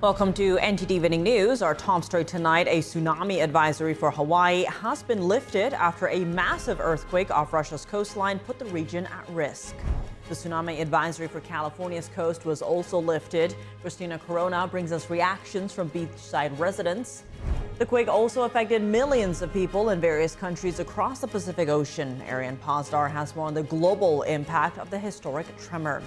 Welcome to NTD Evening News. Our top story tonight, a tsunami advisory for Hawaii has been lifted after a massive earthquake off Russia's coastline put the region at risk. The tsunami advisory for California's coast was also lifted. Christina Corona brings us reactions from beachside residents. The quake also affected millions of people in various countries across the Pacific Ocean. Arian Pazdar has more on the global impact of the historic tremor.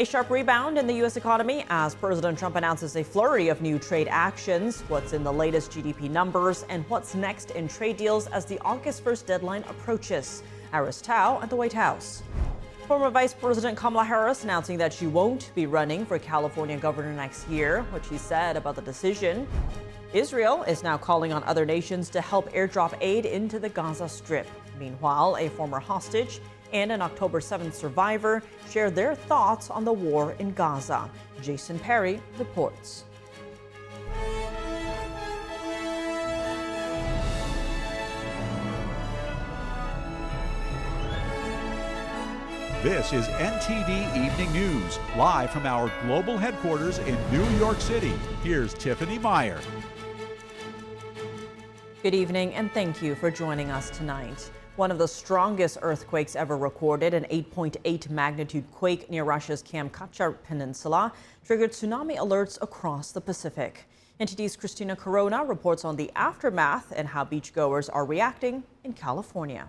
A sharp rebound in the U.S. economy as President Trump announces a flurry of new trade actions. What's in the latest GDP numbers and what's next in trade deals as the August 1st deadline approaches. Iris Tao at the White House. Former Vice President Kamala Harris announcing that she won't be running for California governor next year. What she said about the decision. Israel is now calling on other nations to help airdrop aid into the Gaza Strip. Meanwhile, a former hostage and an October 7th survivor share their thoughts on the war in Gaza. Jason Perry reports. This is NTD Evening News, live from our global headquarters in New York City. Here's Tiffany Meyer. Good evening and thank you for joining us tonight. One of the strongest earthquakes ever recorded, an 8.8 magnitude quake near Russia's Kamchatka Peninsula, triggered tsunami alerts across the Pacific. NTD's Christina Corona reports on the aftermath and how beachgoers are reacting in California.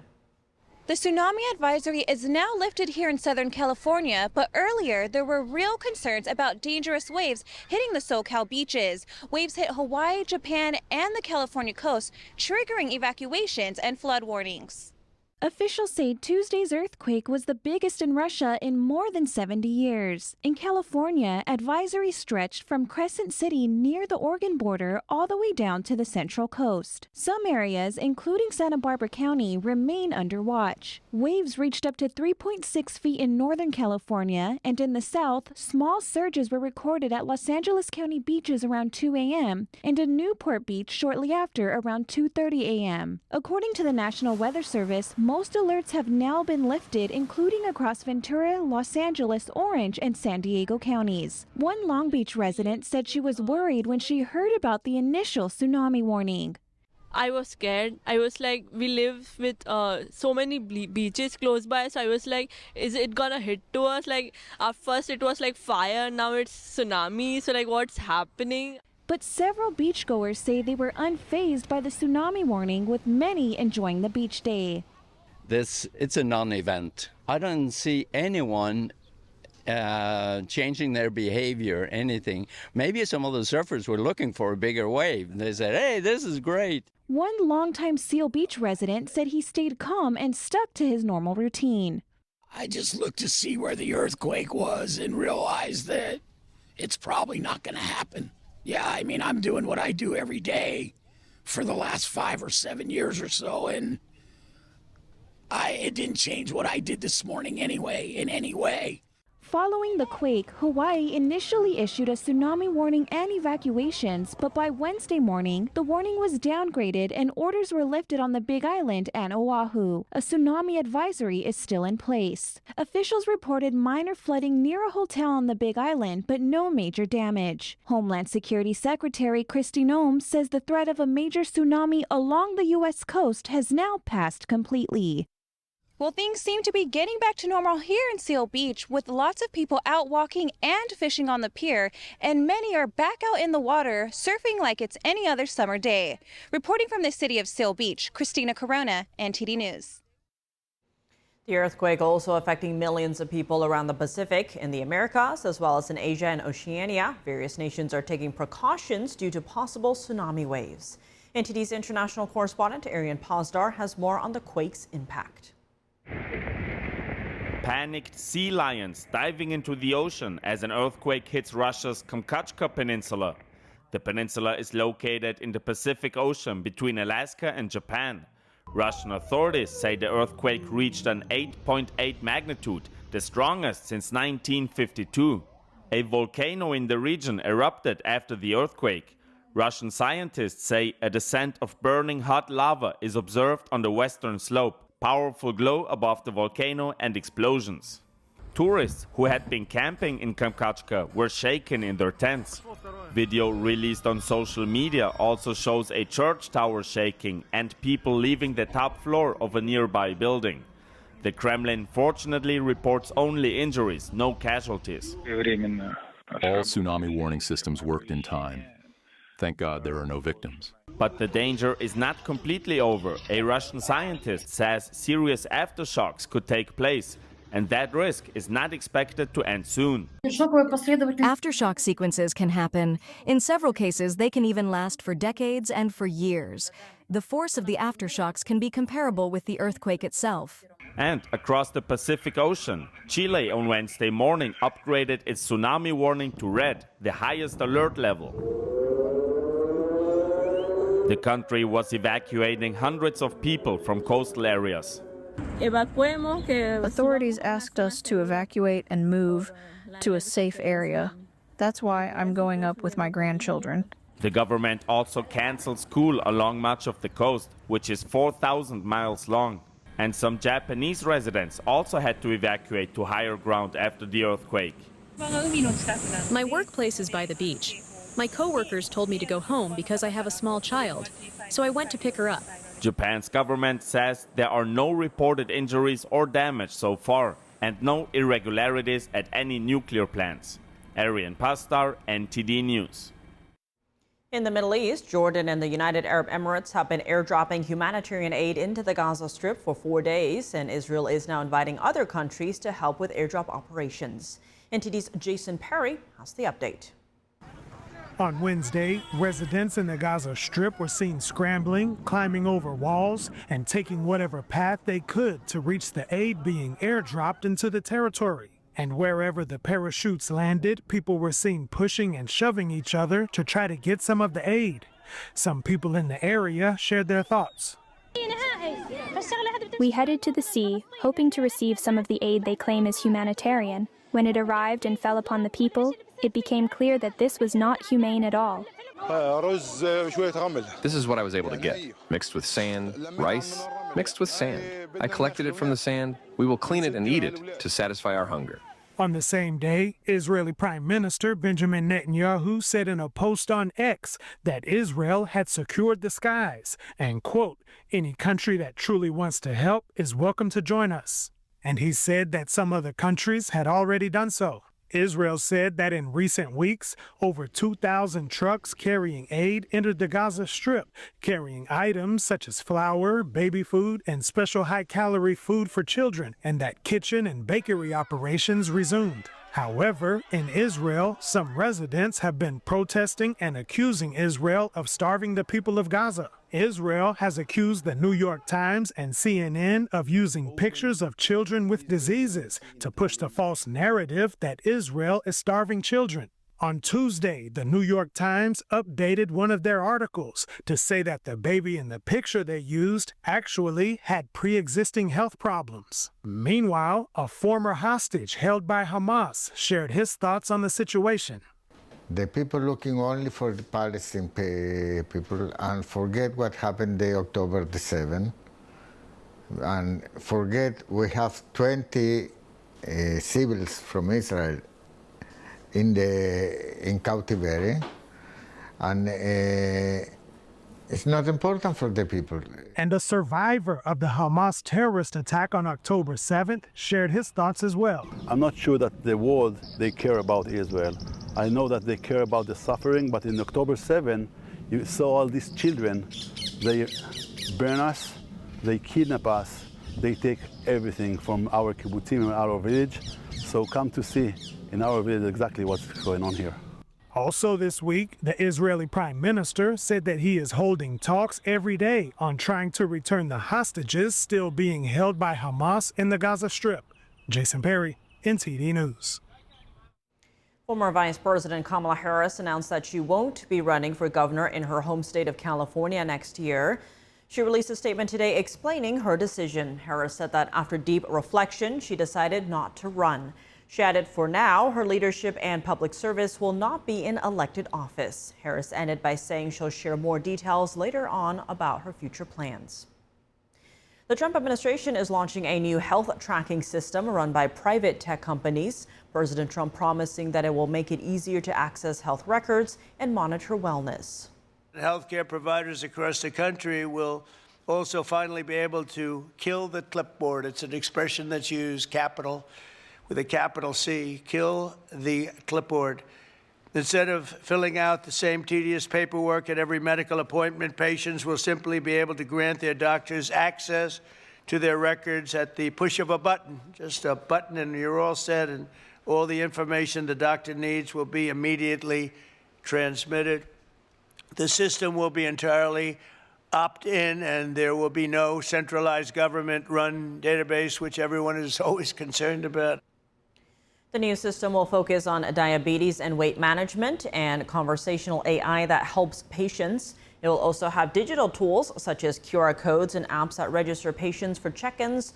The tsunami advisory is now lifted here in Southern California, but earlier there were real concerns about dangerous waves hitting the SoCal beaches. Waves hit Hawaii, Japan, and the California coast, triggering evacuations and flood warnings. Officials say Tuesday's earthquake was the biggest in Russia in more than 70 years. In California, advisories stretched from Crescent City near the Oregon border all the way down to the Central Coast. Some areas, including Santa Barbara County, remain under watch. Waves reached up to 3.6 feet in Northern California, and in the south, small surges were recorded at Los Angeles County beaches around 2 a.m. and in Newport Beach shortly after around 2:30 a.m. According to the National Weather Service, most alerts have now been lifted, including across Ventura, Los Angeles, Orange, and San Diego counties. One Long Beach resident said she was worried when she heard about the initial tsunami warning. I was scared. I was like, we live with so many beaches close by, so I was like, is it gonna hit to us? Like, at first it was like fire, now it's tsunami, so like, what's happening? But several beachgoers say they were unfazed by the tsunami warning, with many enjoying the beach day. It's a non-event. I don't see anyone changing their behavior, anything. Maybe some of the surfers were looking for a bigger wave. They said, hey, this is great. One longtime Seal Beach resident said he stayed calm and stuck to his normal routine. I just looked to see where the earthquake was and realized that it's probably not going to happen. Yeah, I mean, I'm doing what I do every day for the last 5 or 7 years or so, and it didn't change what I did this morning anyway, in any way. Following the quake, Hawaii initially issued a tsunami warning and evacuations, but by Wednesday morning, the warning was downgraded and orders were lifted on the Big Island and Oahu. A tsunami advisory is still in place. Officials reported minor flooding near a hotel on the Big Island, but no major damage. Homeland Security Secretary Kristi Noem says the threat of a major tsunami along the U.S. coast has now passed completely. Well, things seem to be getting back to normal here in Seal Beach, with lots of people out walking and fishing on the pier, and many are back out in the water, surfing like it's any other summer day. Reporting from the city of Seal Beach, Christina Corona, NTD News. The earthquake also affecting millions of people around the Pacific, in the Americas, as well as in Asia and Oceania. Various nations are taking precautions due to possible tsunami waves. NTD's international correspondent, Arian Pazdar, has more on the quake's impact. Panicked sea lions diving into the ocean as an earthquake hits Russia's Kamchatka Peninsula. The peninsula is located in the Pacific Ocean between Alaska and Japan. Russian authorities say the earthquake reached an 8.8 magnitude, the strongest since 1952. A volcano in the region erupted after the earthquake. Russian scientists say a descent of burning hot lava is observed on the western slope. Powerful glow above the volcano and explosions. Tourists who had been camping in Kamchatka were shaken in their tents. Video released on social media also shows a church tower shaking and people leaving the top floor of a nearby building. The Kremlin fortunately reports only injuries, no casualties. All tsunami warning systems worked in time. Thank God there are no victims. But the danger is not completely over. A Russian scientist says serious aftershocks could take place, and that risk is not expected to end soon. Aftershock sequences can happen. In several cases, they can even last for decades and for years. The force of the aftershocks can be comparable with the earthquake itself. And across the Pacific Ocean, Chile on Wednesday morning upgraded its tsunami warning to red, the highest alert level. The country was evacuating hundreds of people from coastal areas. Authorities asked us to evacuate and move to a safe area. That's why I'm going up with my grandchildren. The government also canceled school along much of the coast, which is 4,000 miles long. And some Japanese residents also had to evacuate to higher ground after the earthquake. My workplace is by the beach. My coworkers told me to go home because I have a small child, so I went to pick her up. Japan's government says there are no reported injuries or damage so far, and no irregularities at any nuclear plants. Arian Pastar, NTD News. In the Middle East, Jordan and the United Arab Emirates have been airdropping humanitarian aid into the Gaza Strip for 4 days, and Israel is now inviting other countries to help with airdrop operations. NTD's Jason Perry has the update. On Wednesday, residents in the Gaza Strip were seen scrambling, climbing over walls, and taking whatever path they could to reach the aid being airdropped into the territory. And wherever the parachutes landed, people were seen pushing and shoving each other to try to get some of the aid. Some people in the area shared their thoughts. We headed to the sea, hoping to receive some of the aid they claim is humanitarian. When it arrived and fell upon the people, it became clear that this was not humane at all. This is what I was able to get, mixed with sand, rice, mixed with sand. I collected it from the sand. We will clean it and eat it to satisfy our hunger. On the same day, Israeli Prime Minister Benjamin Netanyahu said in a post on X that Israel had secured the skies and, quote, any country that truly wants to help is welcome to join us. And he said that some other countries had already done so. Israel said that in recent weeks, over 2,000 trucks carrying aid entered the Gaza Strip, carrying items such as flour, baby food, and special high-calorie food for children, and that kitchen and bakery operations resumed. However, in Israel, some residents have been protesting and accusing Israel of starving the people of Gaza. Israel has accused the New York Times and CNN of using pictures of children with diseases to push the false narrative that Israel is starving children. On Tuesday, the New York Times updated one of their articles to say that the baby in the picture they used actually had pre-existing health problems. Meanwhile, a former hostage held by Hamas shared his thoughts on the situation. The people looking only for the Palestinian people and forget what happened the October the 7th, and forget we have 20 civils from Israel in captivity, and it's not important for the people. And a survivor of the Hamas terrorist attack on October 7th shared his thoughts as well. I'm not sure that the world, they care about Israel. I know that they care about the suffering, but in October 7th, you saw all these children. They burn us, they kidnap us, they take everything from our kibbutzim and our village. So come to see in our village exactly what's going on here. Also this week, the Israeli Prime Minister said that he is holding talks every day on trying to return the hostages still being held by Hamas in the Gaza Strip. Jason Perry, NTD News. Former Vice President Kamala Harris announced that she won't be running for governor in her home state of California next year. She released a statement today explaining her decision. Harris said that after deep reflection, she decided not to run. She added, for now, her leadership and public service will not be in elected office. Harris ended by saying she'll share more details later on about her future plans. The Trump administration is launching a new health tracking system run by private tech companies. President Trump promising that it will make it easier to access health records and monitor wellness. Healthcare providers across the country will also finally be able to kill the clipboard. It's an expression that's used, capital, with a capital C, kill the clipboard. Instead of filling out the same tedious paperwork at every medical appointment, patients will simply be able to grant their doctors access to their records at the push of a button. Just a button and you're all set, and all the information the doctor needs will be immediately transmitted. The system will be entirely opt-in, and there will be no centralized government-run database, which everyone is always concerned about. The new system will focus on diabetes and weight management and conversational AI that helps patients. It will also have digital tools such as QR codes and apps that register patients for check-ins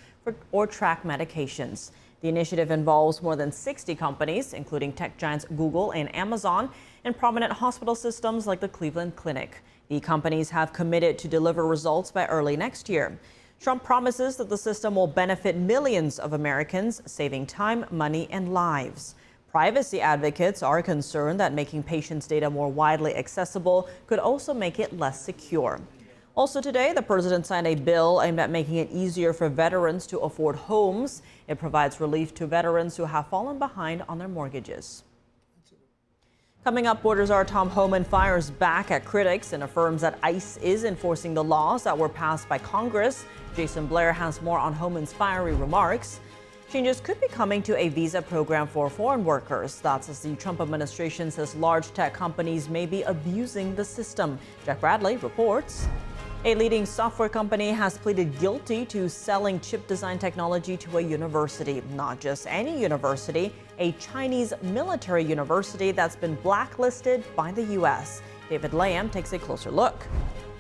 or track medications. The initiative involves more than 60 companies, including tech giants Google and Amazon, and prominent hospital systems like the Cleveland Clinic. The companies have committed to deliver results by early next year. Trump promises that the system will benefit millions of Americans, saving time, money, and lives. Privacy advocates are concerned that making patients' data more widely accessible could also make it less secure. Also today, the president signed a bill aimed at making it easier for veterans to afford homes. It provides relief to veterans who have fallen behind on their mortgages. Coming up, Borders Czar Tom Homan fires back at critics and affirms that ICE is enforcing the laws that were passed by Congress. Jason Blair has more on Homan's fiery remarks. Changes could be coming to a visa program for foreign workers. That's as the Trump administration says large tech companies may be abusing the system. Jack Bradley reports. A leading software company has pleaded guilty to selling chip design technology to a university. Not just any university, a Chinese military university that's been blacklisted by the U.S. David Lamb takes a closer look.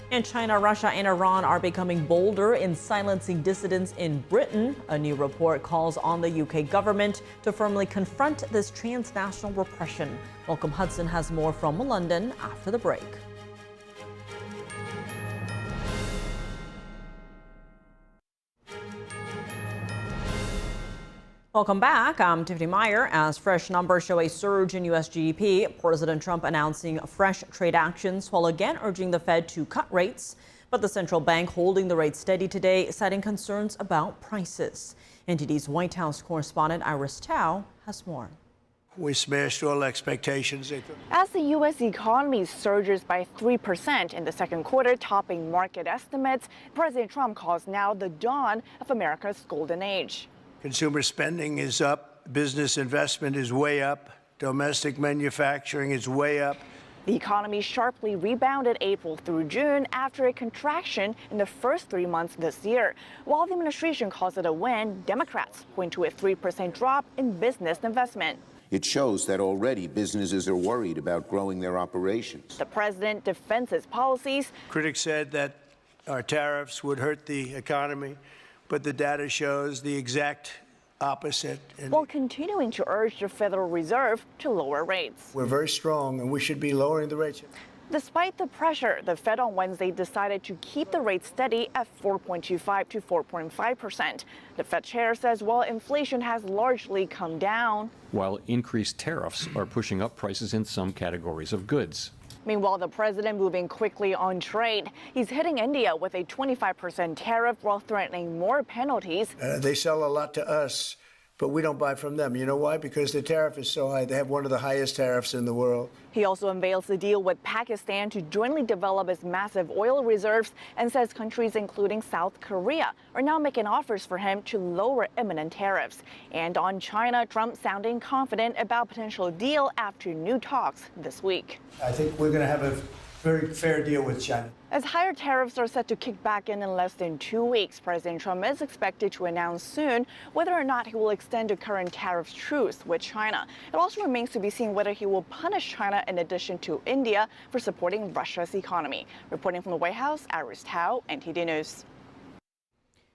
And China, Russia, and Iran are becoming bolder in silencing dissidents in Britain. A new report calls on the UK government to firmly confront this transnational repression. Malcolm Hudson has more from London after the break. Welcome back. I'm Tiffany Meyer. As fresh numbers show a surge in U.S. GDP, President Trump announcing fresh trade actions while again urging the Fed to cut rates. But the central bank holding the rate steady today, citing concerns about prices. NTD's White House correspondent Iris Tao has more. We smashed all expectations. As the U.S. economy surges by 3% in the second quarter, topping market estimates, President Trump calls now the dawn of America's golden age. Consumer spending is up, business investment is way up, domestic manufacturing is way up. The economy sharply rebounded April through June after a contraction in the first 3 months this year. While the administration calls it a win, Democrats point to a 3% drop in business investment. It shows that already businesses are worried about growing their operations. The president defends his policies. Critics said that our tariffs would hurt the economy, but the data shows the exact opposite. While continuing to urge the Federal Reserve to lower rates. We're very strong, and we should be lowering the rates. Despite the pressure, the Fed on Wednesday decided to keep the rate steady at 4.25 to 4.5%. The Fed chair says while inflation has largely come down, while increased tariffs are pushing up prices in some categories of goods. Meanwhile, the president moving quickly on trade. He's hitting India with a 25% tariff while threatening more penalties. They sell a lot to us, but we don't buy from them. You know why? Because the tariff is so high. They have one of the highest tariffs in the world. He also unveils the deal with Pakistan to jointly develop its massive oil reserves and says countries including South Korea are now making offers for him to lower imminent tariffs. And on China, Trump sounding confident about potential deal after new talks this week. I think we're going to have a very fair deal with China. As higher tariffs are set to kick back in less than 2 weeks, President Trump is expected to announce soon whether or not he will extend the current tariff truce with China. It also remains to be seen whether he will punish China in addition to India for supporting Russia's economy. Reporting from the White House, Iris Tao, NTD News.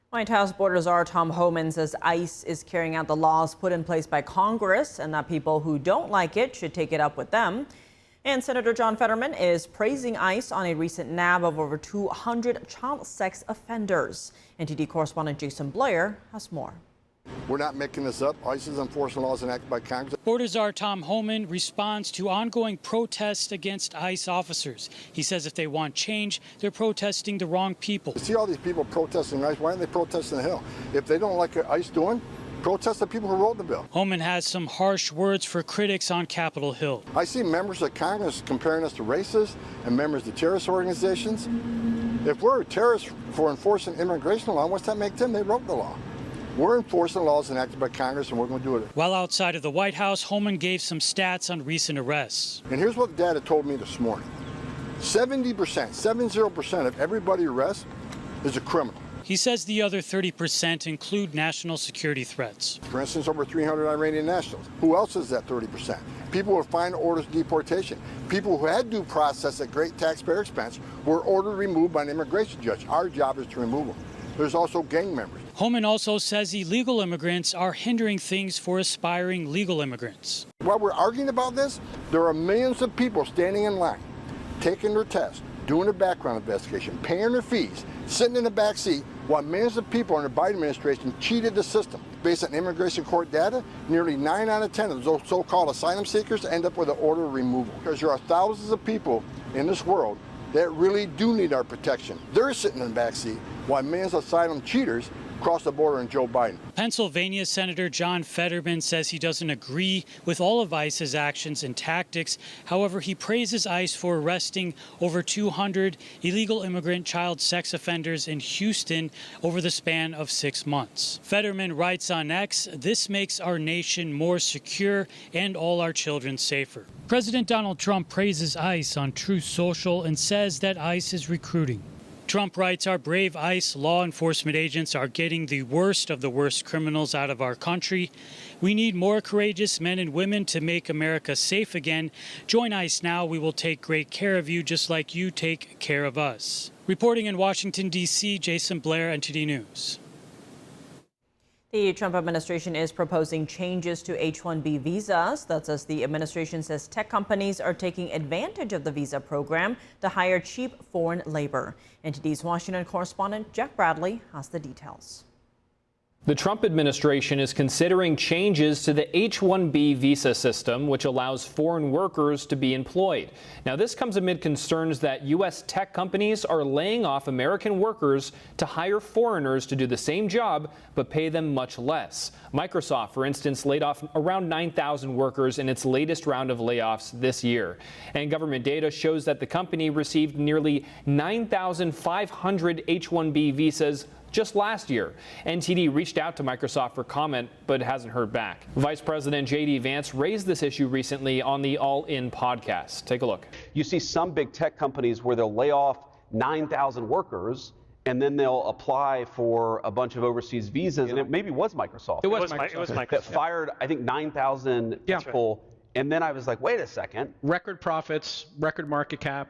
White House Borders Czar Tom Homan says ICE is carrying out the laws put in place by Congress and that people who don't like it should take it up with them. And Senator John Fetterman is praising ICE on a recent nab of over 200 child sex offenders. NTD correspondent Jason Blair has more. We're not making this up. ICE is enforcing laws enacted by Congress. Border Czar Tom Homan responds to ongoing protests against ICE officers. He says if they want change, they're protesting the wrong people. You see all these people protesting ICE. Why aren't they protesting the Hill? If they don't like what ICE doing, protest the people who wrote the bill. Homan has some harsh words for critics on Capitol Hill. I see members of Congress comparing us to racists and members of terrorist organizations. If we're terrorists for enforcing immigration law, what's that make them? They wrote the law. We're enforcing laws enacted by Congress, and we're going to do it. While outside of the White House, Homan gave some stats on recent arrests. And here's what the data told me this morning. 70% of everybody arrested is a criminal. He says the other 30% include national security threats. For instance, over 300 Iranian nationals. Who else is that 30%? People with final orders of deportation. People who had due process at great taxpayer expense were ordered removed by an immigration judge. Our job is to remove them. There's also gang members. Homan also says illegal immigrants are hindering things for aspiring legal immigrants. While we're arguing about this, there are millions of people standing in line, taking their tests, doing a background investigation, paying their fees, sitting in the back seat, while millions of people in the Biden administration cheated the system. Based on immigration court data, nearly 9 out of 10 of those so-called asylum seekers end up with an order of removal. Because there are thousands of people in this world that really do need our protection. They're sitting in the back seat, while millions of asylum cheaters cross the border in Joe Biden. Pennsylvania Senator John Fetterman says he doesn't agree with all of ICE's actions and tactics. However, he praises ICE for arresting over 200 illegal immigrant child sex offenders in Houston over the span of 6 months. Fetterman writes on X, "This makes our nation more secure and all our children safer." President Donald Trump praises ICE on Truth Social and says that ICE is recruiting. Trump writes, "Our brave ICE law enforcement agents are getting the worst of the worst criminals out of our country. We need more courageous men and women to make America safe again. Join ICE now. We will take great care of you just like you take care of us." Reporting in Washington, D.C., Jason Blair, NTD News. The Trump administration is proposing changes to H-1B visas. That's as the administration says tech companies are taking advantage of the visa program to hire cheap foreign labor. NTD's Washington correspondent Jack Bradley has the details. The Trump administration is considering changes to the H-1B visa system, which allows foreign workers to be employed. Now, this comes amid concerns that U.S. tech companies are laying off American workers to hire foreigners to do the same job, but pay them much less. Microsoft, for instance, laid off around 9,000 workers in its latest round of layoffs this year. And government data shows that the company received nearly 9,500 H-1B visas just last year. NTD reached out to Microsoft for comment, but hasn't heard back. Vice President J.D. Vance raised this issue recently on the All In podcast. Take a look. You see some big tech companies where they'll lay off 9,000 workers and then they'll apply for a bunch of overseas visas. And it maybe was Microsoft. It was Microsoft. That fired, I think, 9,000 people. Right. And then I was like, wait a second. Record profits, record market cap.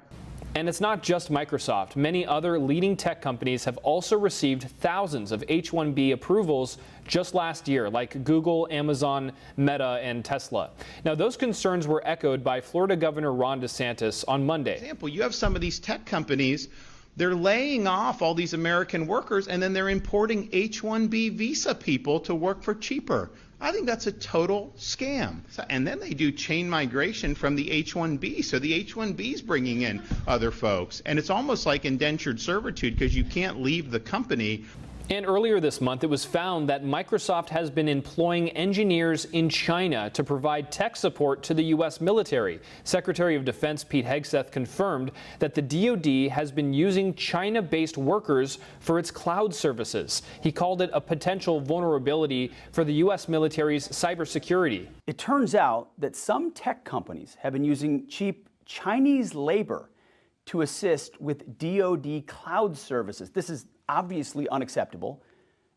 And it's not just Microsoft. Many other leading tech companies have also received thousands of H-1B approvals just last year, like Google, Amazon, Meta, and Tesla. Now, those concerns were echoed by Florida Governor Ron DeSantis on Monday. For example, you have some of these tech companies, they're laying off all these American workers, and then they're importing H-1B visa people to work for cheaper. I think that's a total scam. And then they do chain migration from the H-1B. So the H-1B is bringing in other folks. And it's almost like indentured servitude because you can't leave the company. And earlier this month, it was found that Microsoft has been employing engineers in China to provide tech support to the U.S. military. Secretary of Defense Pete Hegseth confirmed that the DoD has been using China-based workers for its cloud services. He called it a potential vulnerability for the U.S. military's cybersecurity. It turns out that some tech companies have been using cheap Chinese labor to assist with DoD cloud services. This is obviously unacceptable,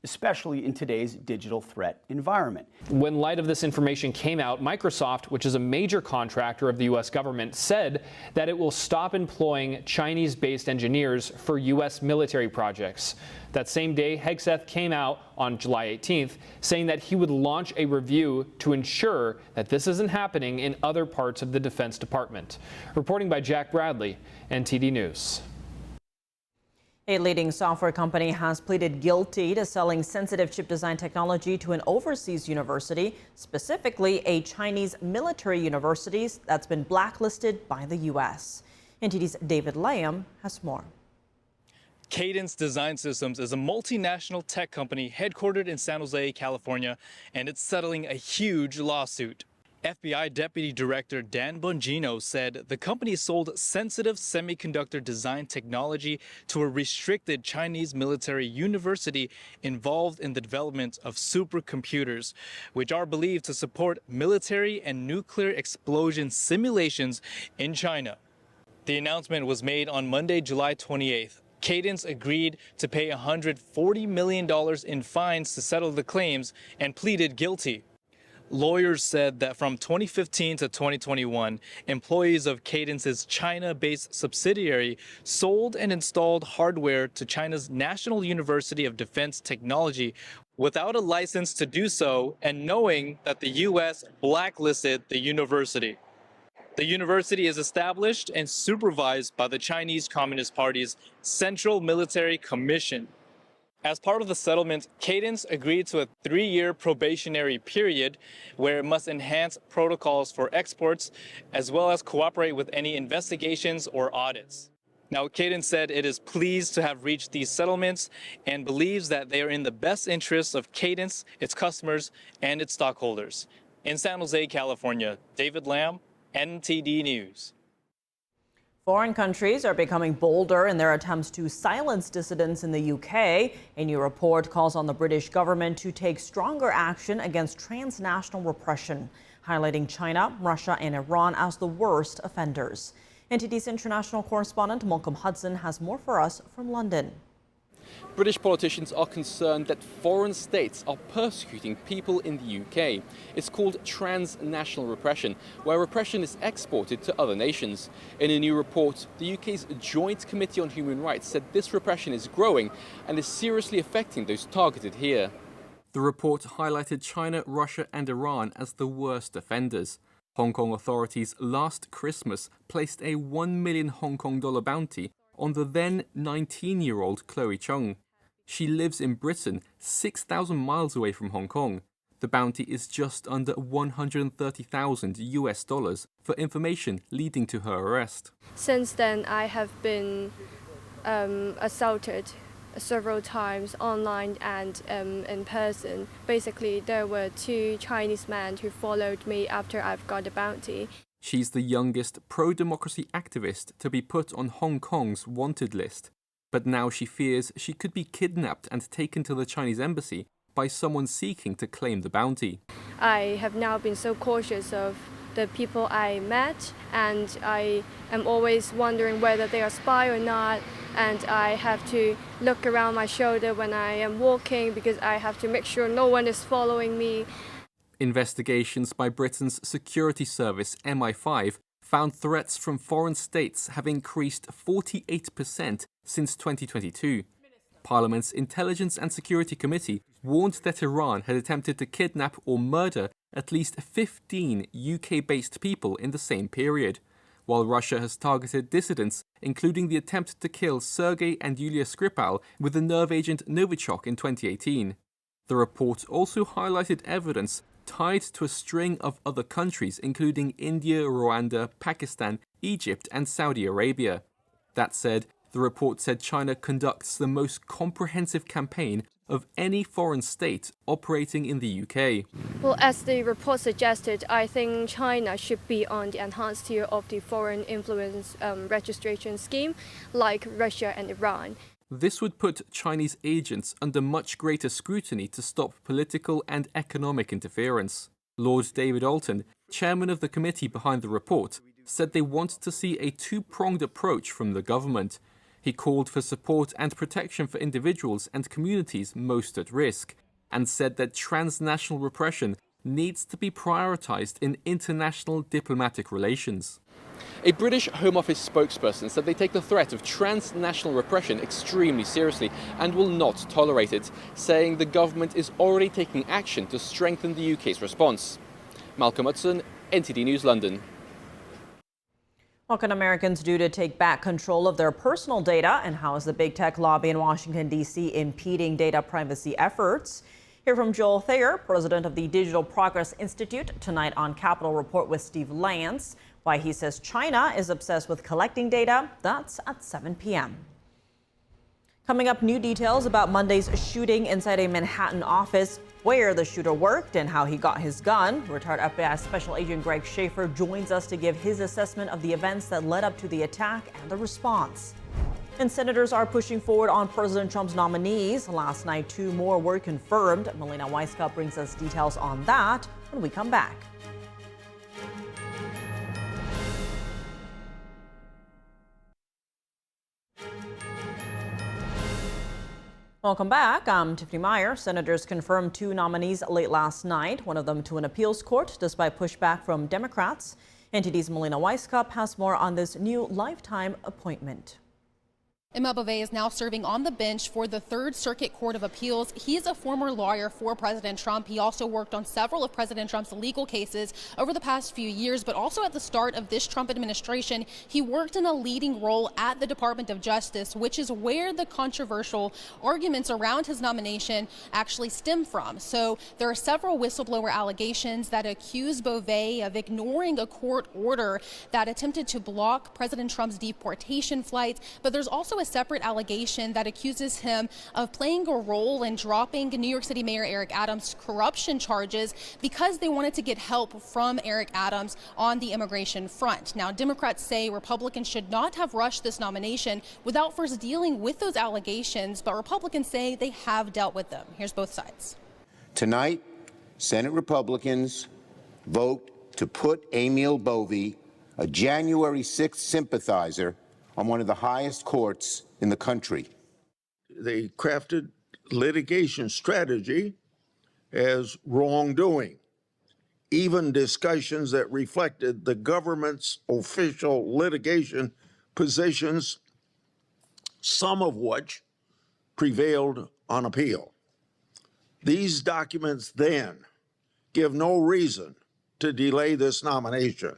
especially in today's digital threat environment. When light of this information came out, Microsoft, which is a major contractor of the U.S. government, said that it will stop employing Chinese-based engineers for U.S. military projects. That same day, Hegseth came out on July 18th saying that he would launch a review to ensure that this isn't happening in other parts of the Defense Department. Reporting by Jack Bradley, NTD News. A leading software company has pleaded guilty to selling sensitive chip design technology to an overseas university, specifically a Chinese military university that's been blacklisted by the U.S. NTD's David Lamb has more. Cadence Design Systems is a multinational tech company headquartered in San Jose, California, and it's settling a huge lawsuit. FBI Deputy Director Dan Bongino said the company sold sensitive semiconductor design technology to a restricted Chinese military university involved in the development of supercomputers, which are believed to support military and nuclear explosion simulations in China. The announcement was made on Monday, July 28th. Cadence agreed to pay $140 million in fines to settle the claims and pleaded guilty. Lawyers said that from 2015 to 2021, employees of Cadence's China-based subsidiary sold and installed hardware to China's National University of Defense Technology without a license to do so and knowing that the U.S. blacklisted the university. The university is established and supervised by the Chinese Communist Party's Central Military Commission. As part of the settlement, Cadence agreed to a 3-year probationary period where it must enhance protocols for exports as well as cooperate with any investigations or audits. Now, Cadence said it is pleased to have reached these settlements and believes that they are in the best interests of Cadence, its customers, and its stockholders. In San Jose, California, David Lamb, NTD News. Foreign countries are becoming bolder in their attempts to silence dissidents in the UK. A new report calls on the British government to take stronger action against transnational repression, highlighting China, Russia, and Iran as the worst offenders. NTD's international correspondent Malcolm Hudson has more for us from London. British politicians are concerned that foreign states are persecuting people in the UK. It's called transnational repression, where repression is exported to other nations. In a new report, the UK's Joint Committee on Human Rights said this repression is growing and is seriously affecting those targeted here. The report highlighted China, Russia and Iran as the worst offenders. Hong Kong authorities last Christmas placed a $1 million Hong Kong dollar bounty on the then 19-year-old Chloe Chung. She lives in Britain, 6,000 miles away from Hong Kong. The bounty is just under $130,000 US for information leading to her arrest. Since then, I have been assaulted several times online and in person. Basically, there were 2 Chinese men who followed me after I've got the bounty. She's the youngest pro-democracy activist to be put on Hong Kong's wanted list. But now she fears she could be kidnapped and taken to the Chinese embassy by someone seeking to claim the bounty. I have now been so cautious of the people I met, and I am always wondering whether they are spy or not, and I have to look around my shoulder when I am walking because I have to make sure no one is following me. Investigations by Britain's security service MI5 found threats from foreign states have increased 48% since 2022. Parliament's Intelligence and Security Committee warned that Iran had attempted to kidnap or murder at least 15 UK-based people in the same period, while Russia has targeted dissidents, including the attempt to kill Sergei and Yulia Skripal with the nerve agent Novichok in 2018. The report also highlighted evidence tied to a string of other countries, including India, Rwanda, Pakistan, Egypt, and Saudi Arabia. That said, the report said China conducts the most comprehensive campaign of any foreign state operating in the UK. Well, as the report suggested, I think China should be on the enhanced tier of the foreign influence registration scheme, like Russia and Iran. This would put Chinese agents under much greater scrutiny to stop political and economic interference. Lord David Alton, chairman of the committee behind the report, said they want to see a 2-pronged approach from the government. He called for support and protection for individuals and communities most at risk, and said that transnational repression needs to be prioritised in international diplomatic relations. A British Home Office spokesperson said they take the threat of transnational repression extremely seriously and will not tolerate it, saying the government is already taking action to strengthen the UK's response. Malcolm Hudson, NTD News, London. What can Americans do to take back control of their personal data, and how is the big tech lobby in Washington, D.C. impeding data privacy efforts? Hear from Joel Thayer, president of the Digital Progress Institute, tonight on Capitol Report with Steve Lance. Why he says China is obsessed with collecting data. That's at 7 p.m. Coming up, new details about Monday's shooting inside a Manhattan office, where the shooter worked and how he got his gun. Retired FBI Special Agent Greg Schaefer joins us to give his assessment of the events that led up to the attack and the response. And senators are pushing forward on President Trump's nominees. Last night, 2 more were confirmed. Melina Weisskopf brings us details on that when we come back. Welcome back. I'm Tiffany Meyer. Senators confirmed 2 nominees late last night, one of them to an appeals court, despite pushback from Democrats. NTD's Melina Weisskopf has more on this new lifetime appointment. Emil Bove is now serving on the bench for the Third Circuit Court of Appeals. He's a former lawyer for President Trump. He also worked on several of President Trump's legal cases over the past few years, but also at the start of this Trump administration, he worked in a leading role at the Department of Justice, which is where the controversial arguments around his nomination actually stem from. So there are several whistleblower allegations that accuse Bove of ignoring a court order that attempted to block President Trump's deportation flights, but there's also a separate allegation that accuses him of playing a role in dropping New York City Mayor Eric Adams' corruption charges because they wanted to get help from Eric Adams on the immigration front. Now, Democrats say Republicans should not have rushed this nomination without first dealing with those allegations, but Republicans say they have dealt with them. Here's both sides. Tonight, Senate Republicans vote to put Emil Bove, a January 6th sympathizer, on one of the highest courts in the country. They crafted litigation strategy as wrongdoing, even discussions that reflected the government's official litigation positions, some of which prevailed on appeal. These documents then give no reason to delay this nomination.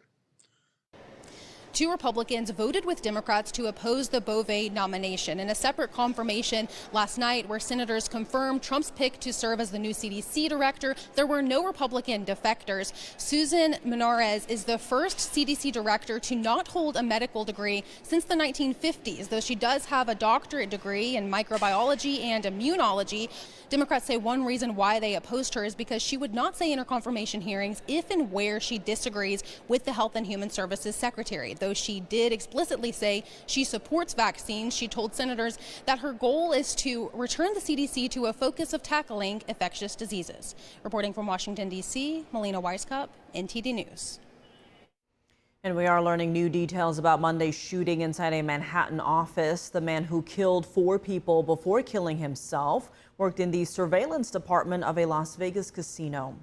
2 Republicans voted with Democrats to oppose the Bove nomination. In a separate confirmation last night, where senators confirmed Trump's pick to serve as the new CDC director, there were no Republican defectors. Susan Menarez is the first CDC director to not hold a medical degree since the 1950s, though she does have a doctorate degree in microbiology and immunology. Democrats say one reason why they opposed her is because she would not say in her confirmation hearings if and where she disagrees with the Health and Human Services Secretary. Though she did explicitly say she supports vaccines, she told senators that her goal is to return the CDC to a focus of tackling infectious diseases. Reporting from Washington, D.C., Melina Weisskopf, NTD News. And we are learning new details about Monday's shooting inside a Manhattan office. The man who killed 4 people before killing himself worked in the surveillance department of a Las Vegas casino.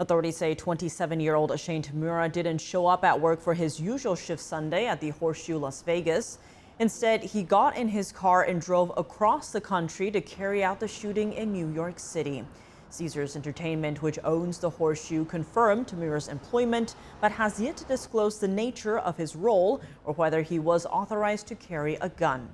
Authorities say 27-year-old Shane Tamura didn't show up at work for his usual shift Sunday at the Horseshoe Las Vegas. Instead, he got in his car and drove across the country to carry out the shooting in New York City. Caesars Entertainment, which owns the Horseshoe, confirmed Tamura's employment, but has yet to disclose the nature of his role or whether he was authorized to carry a gun.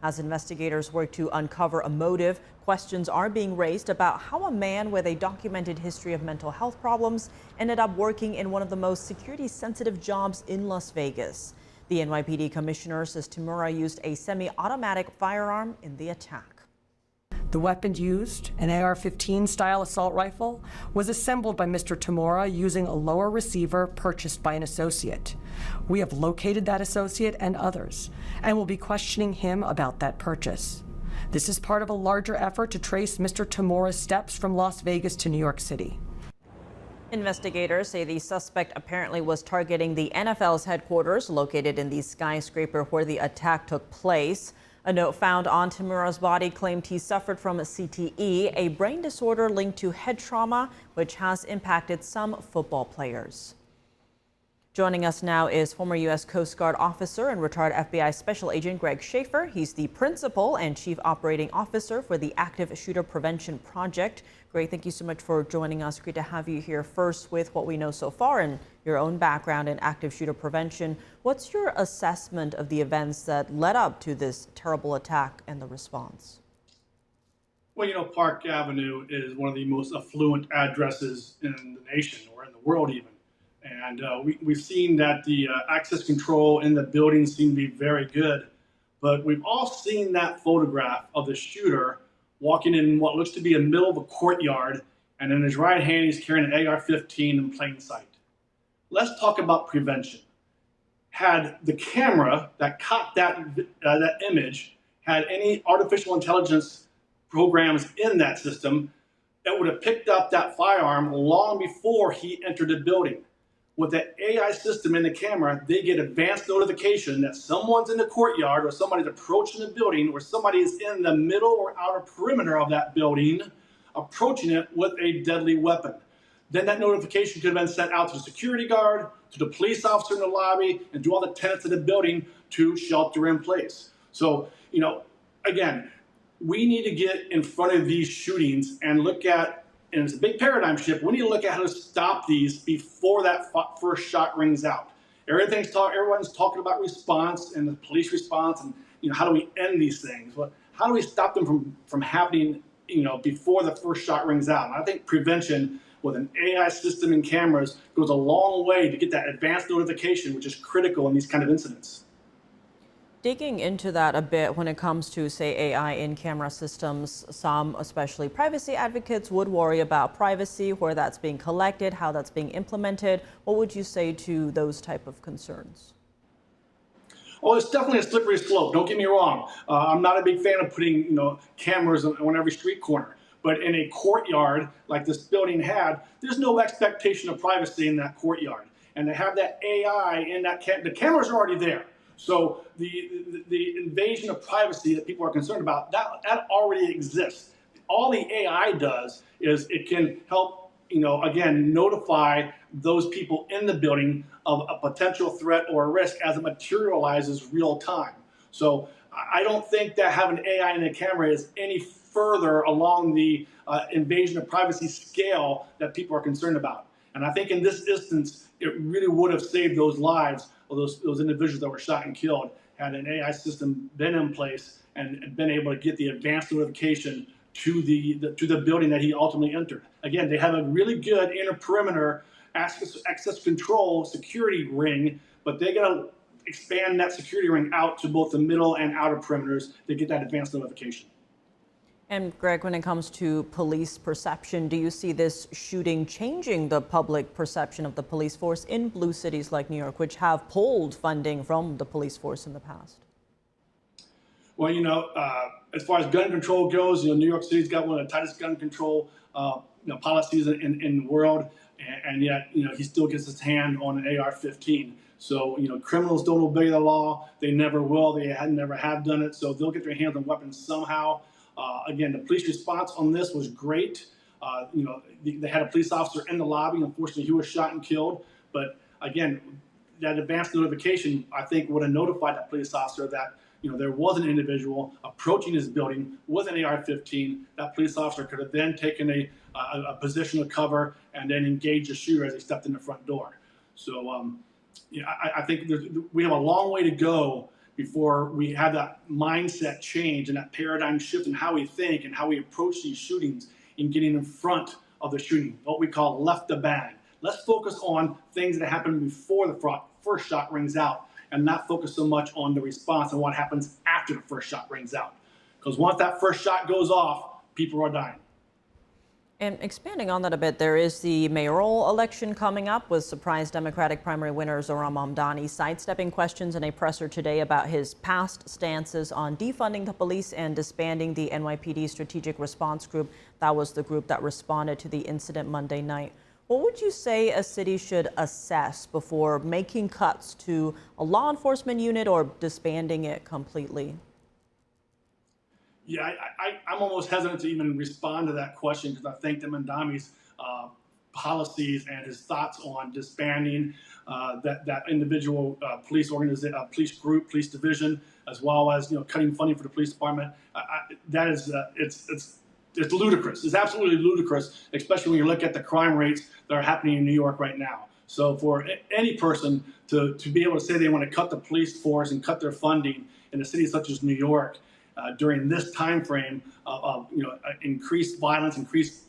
As investigators work to uncover a motive, questions are being raised about how a man with a documented history of mental health problems ended up working in one of the most security-sensitive jobs in Las Vegas. The NYPD commissioner says Tamura used a semi-automatic firearm in the attack. The weapon used, an AR-15 style assault rifle, was assembled by Mr. Tamura using a lower receiver purchased by an associate. We have located that associate and others, and will be questioning him about that purchase. This is part of a larger effort to trace Mr. Tamura's steps from Las Vegas to New York City. Investigators say the suspect apparently was targeting the NFL's headquarters located in the skyscraper where the attack took place. A note found on Tamura's body claimed he suffered from CTE, a brain disorder linked to head trauma, which has impacted some football players. Joining us now is former U.S. Coast Guard officer and retired FBI Special Agent Greg Schaefer. He's the principal and chief operating officer for the Active Shooter Prevention Project. Greg, thank you so much for joining us. Great to have you here. First, with what we know so far and your own background in active shooter prevention, what's your assessment of the events that led up to this terrible attack and the response? Well, you know, Park Avenue is one of the most affluent addresses in the nation, or in the world even. And we've seen that the access control in the building seemed to be very good. But we've all seen that photograph of the shooter walking in what looks to be a middle of a courtyard, and in his right hand he's carrying an AR-15 in plain sight. Let's talk about prevention. Had the camera that caught that image had any artificial intelligence programs in that system, it would have picked up that firearm long before he entered the building. With the AI system in the camera, they get advanced notification that someone's in the courtyard, or somebody's approaching the building, or somebody is in the middle or outer perimeter of that building, approaching it with a deadly weapon. Then that notification could have been sent out to the security guard, to the police officer in the lobby, and to all the tenants of the building to shelter in place. So, you know, again, we need to get in front of these shootings and look at, and it's a big paradigm shift, we need to look at how to stop these before that first shot rings out. Everyone's talking about response and the police response, and you know, how do we end these things? Well, how do we stop them from happening, you know, before the first shot rings out? And I think prevention with an AI system and cameras goes a long way to get that advanced notification, which is critical in these kind of incidents. Digging into that a bit when it comes to, say, AI in camera systems, some, especially privacy advocates, would worry about privacy, where that's being collected, how that's being implemented. What would you say to those type of concerns? Well, it's definitely a slippery slope. Don't get me wrong. I'm not a big fan of putting, you know, cameras on every street corner. But in a courtyard like this building had, there's no expectation of privacy in that courtyard. And to have that AI in that the cameras are already there. So the invasion of privacy that people are concerned about, that already exists. All the AI does is it can help, you know, again, notify those people in the building of a potential threat or a risk as it materializes real time. So I don't think that having AI in the camera is any further along the invasion of privacy scale that people are concerned about. And I think in this instance, it really would have saved those lives of those individuals that were shot and killed had an AI system been in place and been able to get the advanced notification to the building that he ultimately entered. Again, they have a really good inner perimeter access control security ring, but they got to expand that security ring out to both the middle and outer perimeters to get that advanced notification. And Greg, when it comes to police perception, do you see this shooting changing the public perception of the police force in blue cities like New York, which have pulled funding from the police force in the past? Well, you know, as far as gun control goes, you know, New York City's got one of the tightest gun control policies in the world, and yet, you know, he still gets his hand on an AR-15. So, you know, criminals don't obey the law. They never will. They never have done it. So they'll get their hands on weapons somehow. Again, the police response on this was great. You know, they had a police officer in the lobby. Unfortunately, he was shot and killed. But again, that advanced notification, I think, would have notified that police officer that, you know, there was an individual approaching his building with an AR-15. That police officer could have then taken a position of cover and then engaged the shooter as he stepped in the front door. So, you know, I think we have a long way to go before we have that mindset change and that paradigm shift in how we think and how we approach these shootings in getting in front of the shooting, what we call left the bag. Let's focus on things that happen before the first shot rings out and not focus so much on the response and what happens after the first shot rings out. Because once that first shot goes off, people are dying. And expanding on that a bit, there is the mayoral election coming up with surprise Democratic primary winner Zohran Mamdani sidestepping questions in a presser today about his past stances on defunding the police and disbanding the NYPD Strategic Response Group. That was the group that responded to the incident Monday night. What would you say a city should assess before making cuts to a law enforcement unit or disbanding it completely? Yeah, I'm almost hesitant to even respond to that question because I think that Mandami's policies and his thoughts on disbanding that individual police group, police division, as well as cutting funding for the police department, that is it's ludicrous. It's absolutely ludicrous, especially when you look at the crime rates that are happening in New York right now. So for any person to be able to say they want to cut the police force and cut their funding in a city such as New York during this time frame of increased violence, increased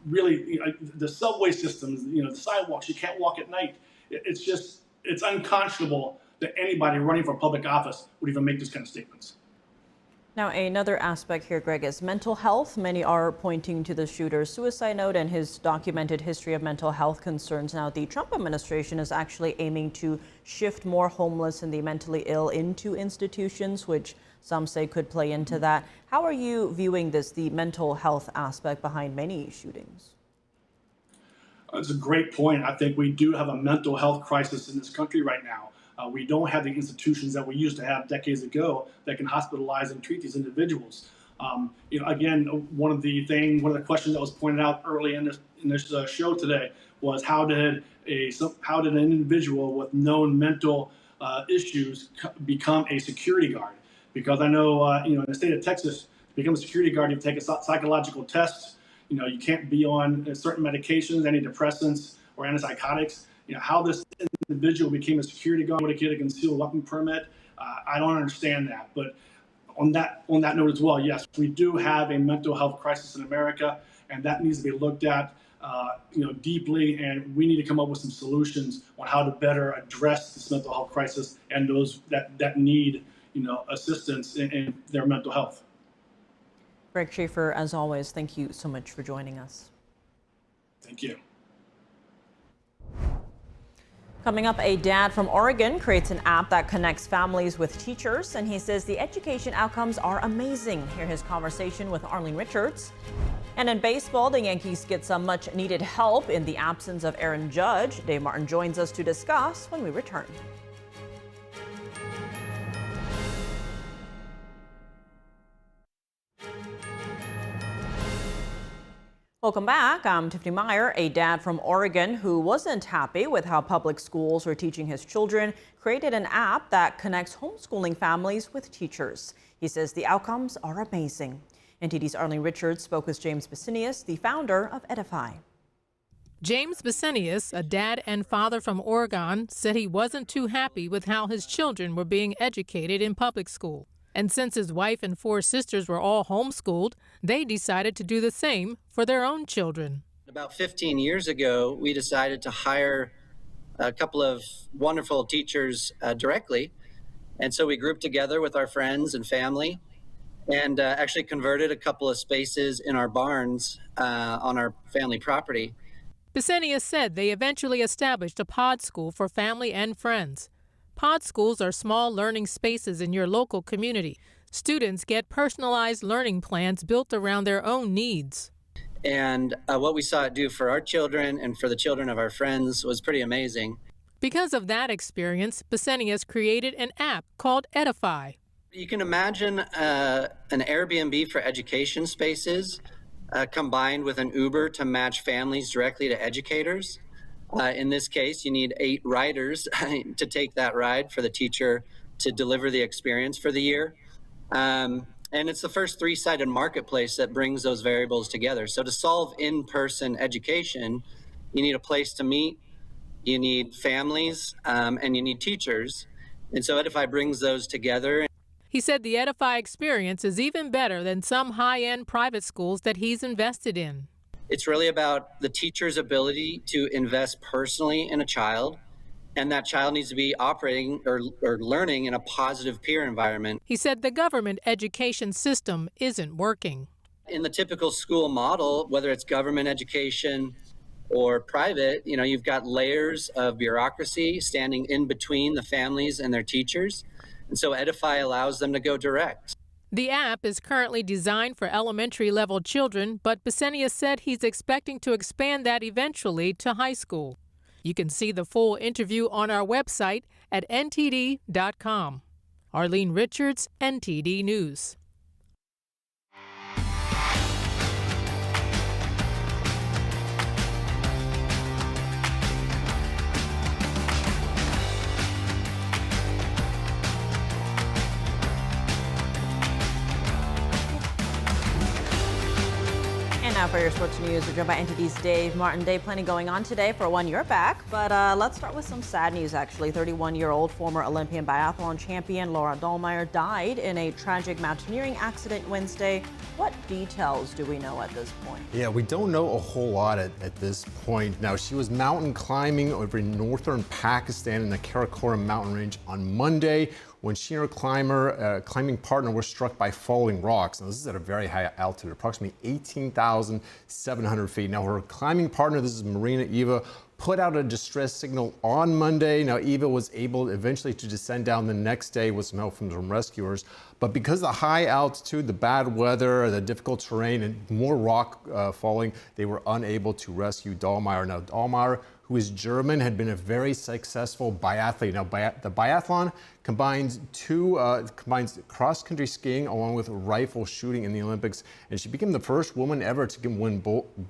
really the subway systems, the sidewalks, you can't walk at night. It's unconscionable that anybody running for public office would even make these kind of statements. Now, another aspect here, Greg, is mental health. Many are pointing to the shooter's suicide note and his documented history of mental health concerns. Now, the Trump administration is actually aiming to shift more homeless and the mentally ill into institutions, which some say could play into that. How are you viewing this, the mental health aspect behind many shootings? That's a great point. I think we do have a mental health crisis in this country right now. We don't have the institutions that we used to have decades ago that can hospitalize and treat these individuals. Again, one of the questions that was pointed out early in this show today was how did an individual with known mental issues become a security guard? Because I know in the state of Texas, to become a security guard, you have to take a psychological test. You can't be on certain medications, antidepressants or antipsychotics. How this individual became a security guard to get a concealed weapon permit, I don't understand that. But on that note as well, yes, we do have a mental health crisis in America, and that needs to be looked at deeply, and we need to come up with some solutions on how to better address this mental health crisis and those that need assistance in their mental health. Greg Schaefer, as always, thank you so much for joining us. Thank you. Coming up, a dad from Oregon creates an app that connects families with teachers, and he says the education outcomes are amazing. Hear his conversation with Arlene Richards. And in baseball, the Yankees get some much needed help in the absence of Aaron Judge. Dave Martin joins us to discuss when we return. Welcome back. I'm Tiffany Meyer. A dad from Oregon who wasn't happy with how public schools are teaching his children created an app that connects homeschooling families with teachers. He says the outcomes are amazing. NTD's Arlene Richards spoke with James Basinius, the founder of Edify. James Basinius, a dad and father from Oregon, said he wasn't too happy with how his children were being educated in public school. And since his wife and 4 sisters were all homeschooled, they decided to do the same for their own children. About 15 years ago, we decided to hire a couple of wonderful teachers directly. And so we grouped together with our friends and family and actually converted a couple of spaces in our barns on our family property. Basinius said they eventually established a pod school for family and friends. Pod schools are small learning spaces in your local community. Students get personalized learning plans built around their own needs. And what we saw it do for our children and for the children of our friends was pretty amazing. Because of that experience, Basinius created an app called Edify. You can imagine an Airbnb for education spaces combined with an Uber to match families directly to educators. In this case, you need 8 riders to take that ride for the teacher to deliver the experience for the year. And it's the first 3-sided marketplace that brings those variables together. So to solve in-person education, you need a place to meet, you need families, and you need teachers. And so Edify brings those together. He said the Edify experience is even better than some high-end private schools that he's invested in. It's really about the teacher's ability to invest personally in a child, and that child needs to be operating or learning in a positive peer environment. He said the government education system isn't working. In the typical school model, whether it's government education or private, you've got layers of bureaucracy standing in between the families and their teachers. And so Edify allows them to go direct. The app is currently designed for elementary-level children, but Basinius said he's expecting to expand that eventually to high school. You can see the full interview on our website at ntd.com. Arlene Richards, NTD News. Now for your sports news, we're joined by NTD's Dave Martin. Dave, plenty going on today for one year back, but let's start with some sad news, actually. 31-year-old former Olympian biathlon champion Laura Dahlmeier died in a tragic mountaineering accident Wednesday. What details do we know at this point? Yeah, we don't know a whole lot at this point. Now, she was mountain climbing over in northern Pakistan in the Karakoram mountain range on Monday when she and her climbing partner were struck by falling rocks. Now, this is at a very high altitude, approximately 18,700 feet. Now, her climbing partner, this is Marina Eva, put out a distress signal on Monday. Now, Eva was able eventually to descend down the next day with some help from some rescuers. But because of the high altitude, the bad weather, the difficult terrain, and more rock falling, they were unable to rescue Dahlmeier. Now, Dahlmeier, who is German, had been a very successful biathlete. Now, the biathlon combines cross-country skiing along with rifle shooting in the Olympics, and she became the first woman ever to win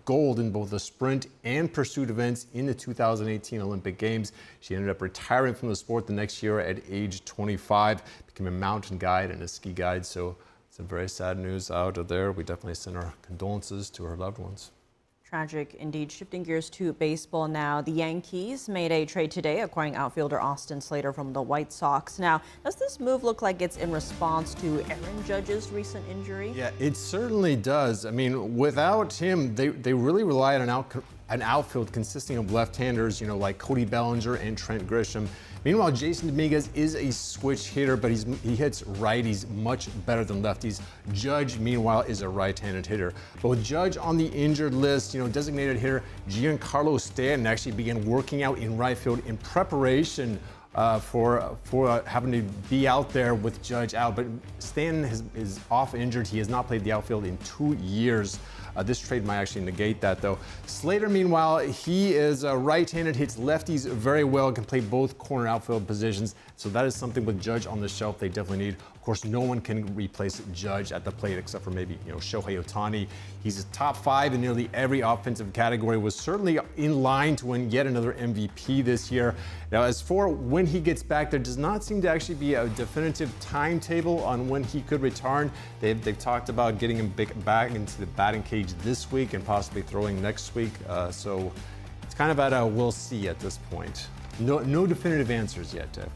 gold in both the sprint and pursuit events in the 2018 Olympic Games. She ended up retiring from the sport the next year at age 25, became a mountain guide and a ski guide, so some very sad news out of there. We definitely send our condolences to her loved ones. Tragic indeed. Shifting gears to baseball now. The Yankees made a trade today acquiring outfielder Austin Slater from the White Sox. Now, does this move look like it's in response to Aaron Judge's recent injury? Yeah, it certainly does. I mean, without him, they really rely on an outfield consisting of left-handers, like Cody Bellinger and Trent Grisham. Meanwhile, Jason Dominguez is a switch hitter, but he hits righties much better than lefties. Judge, meanwhile, is a right-handed hitter. But with Judge on the injured list, designated hitter Giancarlo Stanton actually began working out in right field in preparation for having to be out there with Judge out. But Stanton is off injured. He has not played the outfield in 2 years. This trade might actually negate that, though. Slater, meanwhile, he is right-handed, hits lefties very well, can play both corner outfield positions. So that is something with Judge on the shelf they definitely need. Of course, no one can replace Judge at the plate except for maybe, Shohei Ohtani. He's a top 5 in nearly every offensive category, was certainly in line to win yet another MVP this year. Now, as for when he gets back, there does not seem to actually be a definitive timetable on when he could return. They've talked about getting him back into the batting cage this week and possibly throwing next week. So it's kind of at a we'll see at this point. No definitive answers yet, Dave.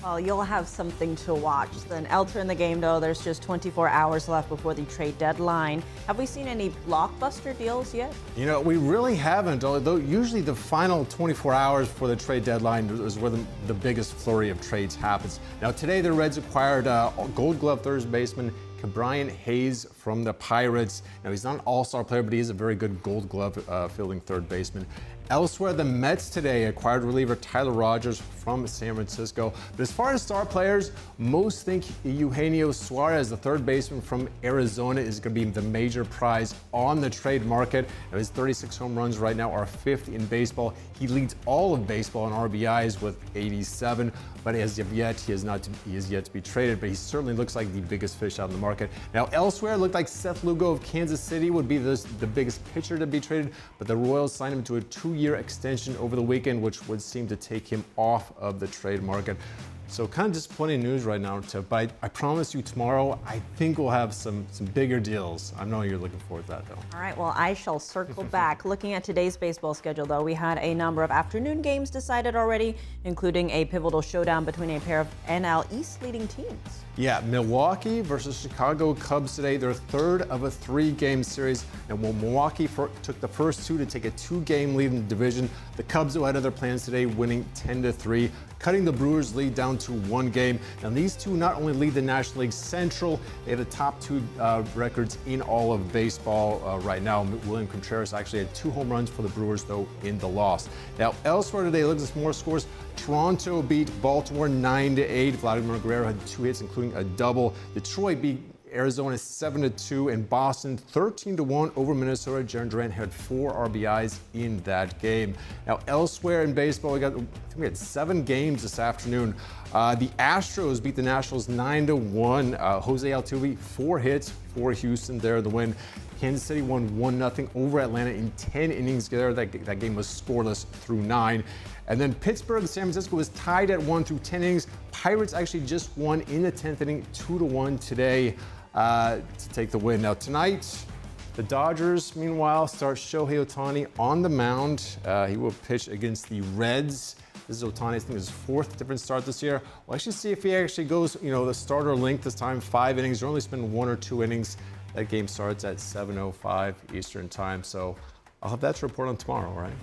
Well, you'll have something to watch. Then elsewhere in the game, though, there's just 24 hours left before the trade deadline. Have we seen any blockbuster deals yet? We really haven't, although usually the final 24 hours before the trade deadline is where the biggest flurry of trades happens. Now, today the Reds acquired Gold Glove third baseman Brian Hayes from the Pirates. Now, he's not an all-star player, but he is a very good Gold Glove fielding third baseman. Elsewhere, the Mets today acquired reliever Tyler Rogers from San Francisco. But as far as star players, most think Eugenio Suarez, the third baseman from Arizona, is going to be the major prize on the trade market. Now, his 36 home runs right now are 5th in baseball. He leads all of baseball in RBIs with 87, but as of yet, he is yet to be traded, but he certainly looks like the biggest fish out in the market. Now, elsewhere, it looked like Seth Lugo of Kansas City would be the biggest pitcher to be traded, but the Royals signed him to a 2-year extension over the weekend, which would seem to take him off of the trade market. So kind of disappointing news right now, but I promise you tomorrow, I think we'll have some bigger deals. I know you're looking forward to that, though. All right, well, I shall circle back. Looking at today's baseball schedule, though, we had a number of afternoon games decided already, including a pivotal showdown between a pair of NL East leading teams. Yeah, Milwaukee versus Chicago Cubs today, their third of a 3-game series. And while Milwaukee took the first 2 to take a 2-game lead in the division, the Cubs had other plans today, winning 10-3, cutting the Brewers' lead down to 1 game. Now, these two not only lead the National League Central, they have the top 2 records in all of baseball right now. William Contreras actually had 2 home runs for the Brewers, though, in the loss. Now, elsewhere today, look at some more scores. Toronto beat Baltimore 9-8. Vladimir Guerrero had 2 hits, including a double. Detroit beat Arizona 7-2, and Boston 13-1 over Minnesota. Jarren Duran had 4 RBIs in that game. Now, elsewhere in baseball, we had 7 games this afternoon. The Astros beat the Nationals 9-1. Jose Altuve 4 hits for Houston there, the win. Kansas City won 1-0 over Atlanta in 10 innings there. That game was scoreless through 9. And then Pittsburgh and San Francisco was tied at 1 through 10 innings. Pirates actually just won in the 10th inning, 2-1 today to take the win. Now tonight, The Dodgers, meanwhile, start Shohei Ohtani on the mound. He will pitch against the Reds. This is Ohtani's, I think, his fourth different start this year. We'll actually see if he actually goes, the starter length this time, 5 innings. They're only spending 1 or 2 innings. That game starts at 7:05 Eastern time. So I'll have that to report on tomorrow, all right?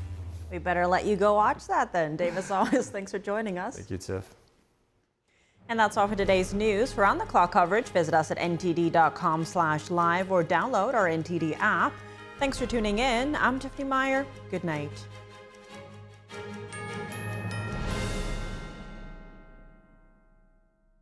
We better let you go watch that then. Dave, as always, thanks for joining us. Thank you, Tiff. And that's all for today's news. For on-the-clock coverage, visit us at ntd.com/live or download our NTD app. Thanks for tuning in. I'm Tiffany Meyer. Good night.